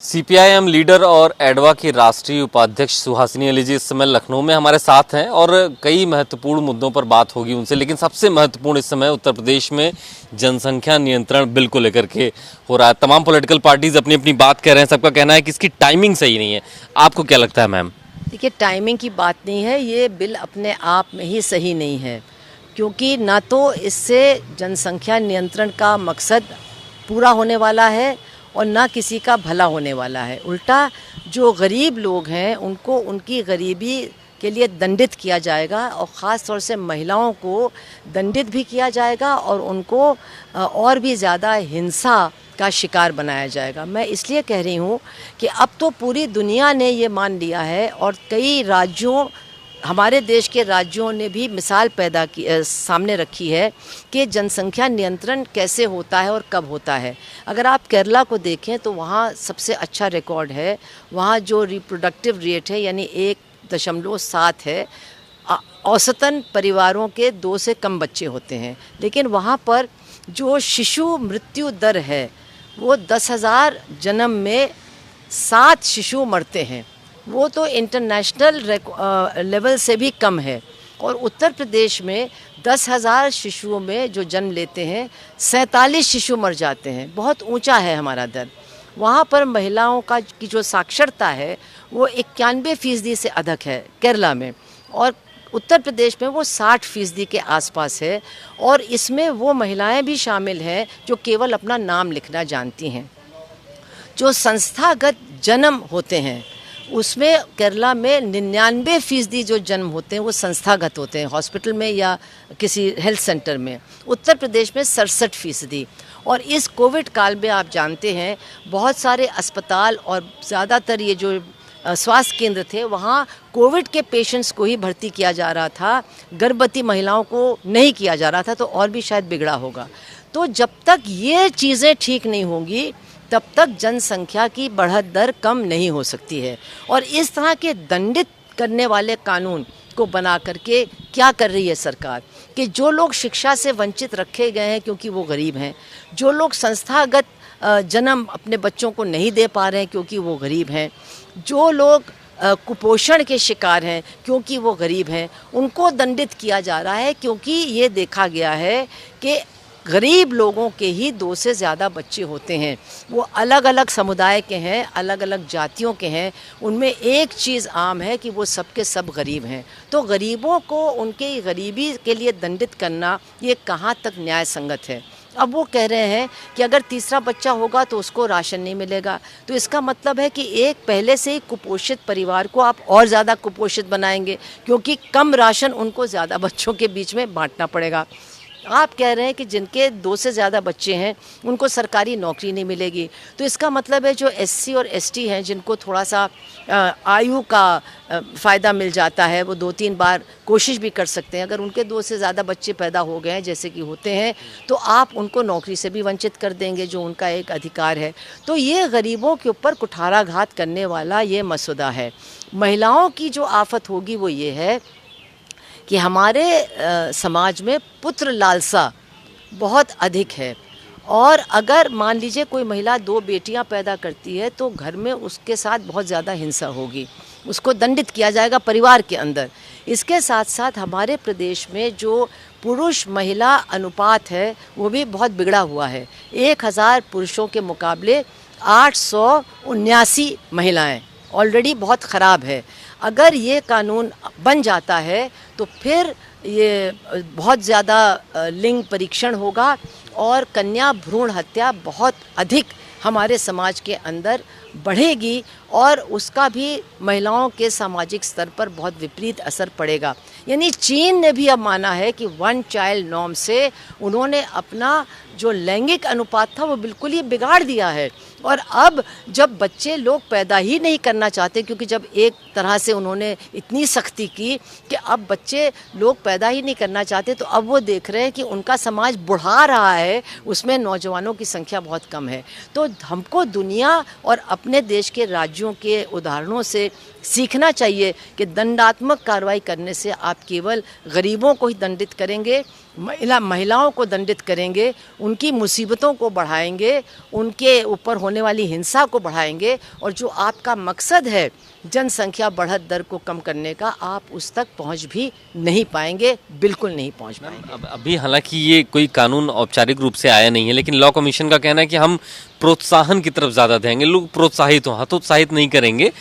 CPIM leader और एडवा की राष्ट्रीय उपाध्यक्ष सुहासिनी अली जी इस समय लखनऊ में हमारे साथ हैं और कई महत्वपूर्ण मुद्दों पर बात होगी उनसे। लेकिन सबसे महत्वपूर्ण इस समय उत्तर प्रदेश में जनसंख्या नियंत्रण बिल को लेकर के हो रहा है। तमाम पॉलिटिकल पार्टीज अपनी अपनी बात कह रहे हैं, सबका कहना है कि इसकी टाइमिंग सही नहीं है। आपको क्या लगता है मैम? देखिए, टाइमिंग की बात नहीं है, ये बिल अपने आप में ही सही नहीं है, क्योंकि ना तो इससे जनसंख्या नियंत्रण का मकसद पूरा होने वाला है और ना किसी का भला होने वाला है। उल्टा जो गरीब लोग हैं उनको उनकी गरीबी के लिए दंडित किया जाएगा और ख़ास तौर से महिलाओं को दंडित भी किया जाएगा और उनको और भी ज़्यादा हिंसा का शिकार बनाया जाएगा। मैं इसलिए कह रही हूँ कि अब तो पूरी दुनिया ने ये मान लिया है और कई राज्यों, हमारे देश के राज्यों ने भी मिसाल सामने रखी है कि जनसंख्या नियंत्रण कैसे होता है और कब होता है। अगर आप केरला को देखें तो वहाँ सबसे अच्छा रिकॉर्ड है। वहाँ जो रिप्रोडक्टिव रेट है यानी 1.7 है। औसतन परिवारों के 2 से कम बच्चे होते हैं, लेकिन वहाँ पर जो शिशु मृत्यु दर है वो 10,000 जन्म में 7 शिशु मरते हैं। वो तो इंटरनेशनल लेवल से भी कम है। और उत्तर प्रदेश में 10,000 शिशुओं में जो जन्म लेते हैं 47 शिशु मर जाते हैं। बहुत ऊंचा है हमारा दर। वहाँ पर महिलाओं की जो साक्षरता है वो 91% से अधिक है केरला में, और उत्तर प्रदेश में वो 60% के आसपास है। और इसमें वो महिलाएं भी शामिल हैं जो केवल अपना नाम लिखना जानती हैं। जो संस्थागत जन्म होते हैं उसमें केरला में 99% जो जन्म होते हैं वो संस्थागत होते हैं, हॉस्पिटल में या किसी हेल्थ सेंटर में। उत्तर प्रदेश में 67%। और इस कोविड काल में आप जानते हैं बहुत सारे अस्पताल और ज़्यादातर ये जो स्वास्थ्य केंद्र थे वहाँ कोविड के पेशेंट्स को ही भर्ती किया जा रहा था, गर्भवती महिलाओं को नहीं किया जा रहा था, तो और भी शायद बिगड़ा होगा। तो जब तक ये चीज़ें ठीक नहीं होंगी तब तक जनसंख्या की बढ़त दर कम नहीं हो सकती है। और इस तरह के दंडित करने वाले कानून को बना करके क्या कर रही है सरकार कि जो लोग शिक्षा से वंचित रखे गए हैं क्योंकि वो गरीब हैं, जो लोग संस्थागत जन्म अपने बच्चों को नहीं दे पा रहे हैं क्योंकि वो गरीब हैं, जो लोग कुपोषण के शिकार हैं क्योंकि वो गरीब हैं, उनको दंडित किया जा रहा है। क्योंकि ये देखा गया है कि गरीब लोगों के ही 2 से ज़्यादा बच्चे होते हैं। वो अलग अलग समुदाय के हैं, अलग अलग जातियों के हैं, उनमें एक चीज़ आम है कि वो सब के सब गरीब हैं। तो गरीबों को उनके गरीबी के लिए दंडित करना ये कहाँ तक न्याय संगत है? अब वो कह रहे हैं कि अगर तीसरा बच्चा होगा तो उसको राशन नहीं मिलेगा, तो इसका मतलब है कि एक पहले से ही कुपोषित परिवार को आप और ज़्यादा कुपोषित बनाएंगे, क्योंकि कम राशन उनको ज़्यादा बच्चों के बीच में बांटना पड़ेगा। आप कह रहे हैं कि जिनके 2 से ज़्यादा बच्चे हैं उनको सरकारी नौकरी नहीं मिलेगी, तो इसका मतलब है जो एससी और एसटी हैं जिनको थोड़ा सा आयु का फ़ायदा मिल जाता है, वो 2-3 बार कोशिश भी कर सकते हैं। अगर उनके 2 से ज़्यादा बच्चे पैदा हो गए हैं जैसे कि होते हैं, तो आप उनको नौकरी से भी वंचित कर देंगे जो उनका एक अधिकार है। तो ये गरीबों के ऊपर कुठाराघात करने वाला ये मसौदा है। महिलाओं की जो आफत होगी वो ये है कि हमारे समाज में पुत्र लालसा बहुत अधिक है। और अगर मान लीजिए कोई महिला 2 बेटियां पैदा करती है तो घर में उसके साथ बहुत ज़्यादा हिंसा होगी, उसको दंडित किया जाएगा परिवार के अंदर। इसके साथ साथ हमारे प्रदेश में जो पुरुष महिला अनुपात है वो भी बहुत बिगड़ा हुआ है। 1000 पुरुषों के मुकाबले 879 महिलाएं ऑलरेडी बहुत ख़राब है। अगर ये कानून बन जाता है तो फिर ये बहुत ज़्यादा लिंग परीक्षण होगा और कन्या भ्रूण हत्या बहुत अधिक हमारे समाज के अंदर बढ़ेगी और उसका भी महिलाओं के सामाजिक स्तर पर बहुत विपरीत असर पड़ेगा। यानी चीन ने भी अब माना है कि 1 चाइल्ड नॉर्म से उन्होंने अपना जो लैंगिक अनुपात था वो बिल्कुल ही बिगाड़ दिया है। और अब जब बच्चे लोग पैदा ही नहीं करना चाहते, क्योंकि जब एक तरह से उन्होंने इतनी सख्ती की कि अब बच्चे लोग पैदा ही नहीं करना चाहते, तो अब वो देख रहे हैं कि उनका समाज बढ़ा रहा है, उसमें नौजवानों की संख्या बहुत कम है। तो हमको दुनिया और अपने देश के राज्यों के उदाहरणों से सीखना चाहिए कि दंडात्मक कार्रवाई करने से आप केवल गरीबों को ही दंडित करेंगे, महिलाओं को दंडित करेंगे, उनकी मुसीबतों को बढ़ाएंगे, उनके ऊपर होने वाली हिंसा को बढ़ाएंगे, और जो आपका मकसद है जनसंख्या बढ़त दर को कम करने का, आप उस तक पहुंच भी नहीं पाएंगे, बिल्कुल नहीं पहुंच पाएंगे। अब अभी हालांकि ये कोई कानून औपचारिक रूप से आया नहीं है, लेकिन लॉ कमीशन का कहना है कि हम प्रोत्साहन की तरफ ज़्यादा देंगे, लोग प्रोत्साहित हों, हतोत्साहित नहीं करेंगे।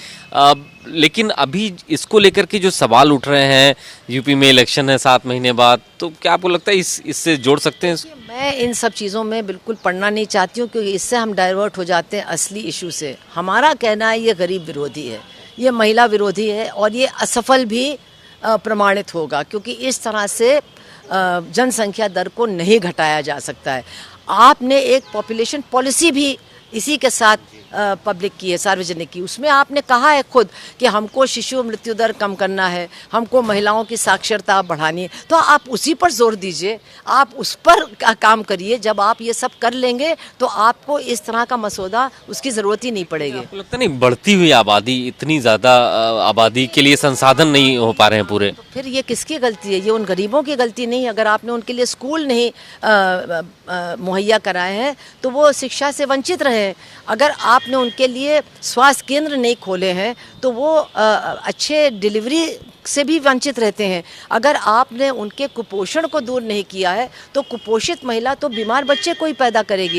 लेकिन अभी इसको लेकर के जो सवाल उठ रहे हैं, यूपी में इलेक्शन है 7 महीने बाद, तो क्या आपको लगता है इससे जोड़ सकते हैं? मैं इन सब चीज़ों में बिल्कुल पढ़ना नहीं चाहती हूँ, क्योंकि इससे हम डाइवर्ट हो जाते हैं असली इशू से। हमारा कहना है ये गरीब विरोधी है, ये महिला विरोधी है, और ये असफल भी प्रमाणित होगा, क्योंकि इस तरह से जनसंख्या दर को नहीं घटाया जा सकता है। आपने एक पॉपुलेशन पॉलिसी भी इसी के साथ पब्लिक की है, सार्वजनिक की, उसमें आपने कहा है खुद कि हमको शिशु मृत्यु दर कम करना है, हमको महिलाओं की साक्षरता बढ़ानी है, तो आप उसी पर जोर दीजिए, आप उस पर काम करिए। जब आप ये सब कर लेंगे तो आपको इस तरह का मसौदा उसकी ज़रूरत ही नहीं पड़ेगी। आपको लगता नहीं बढ़ती हुई आबादी, इतनी ज़्यादा आबादी के लिए संसाधन नहीं हो पा रहे हैं पूरे? तो फिर ये किसकी गलती है? ये उन गरीबों की गलती नहीं। अगर आपने उनके लिए स्कूल नहीं मुहैया कराए हैं तो वो शिक्षा से वंचित रहे हैं। अगर आपने उनके लिए स्वास्थ्य केंद्र नहीं खोले हैं तो वो अच्छे डिलीवरी से भी वंचित रहते हैं। अगर आपने उनके कुपोषण को दूर नहीं किया है तो कुपोषित महिला तो बीमार बच्चे को ही पैदा करेगी।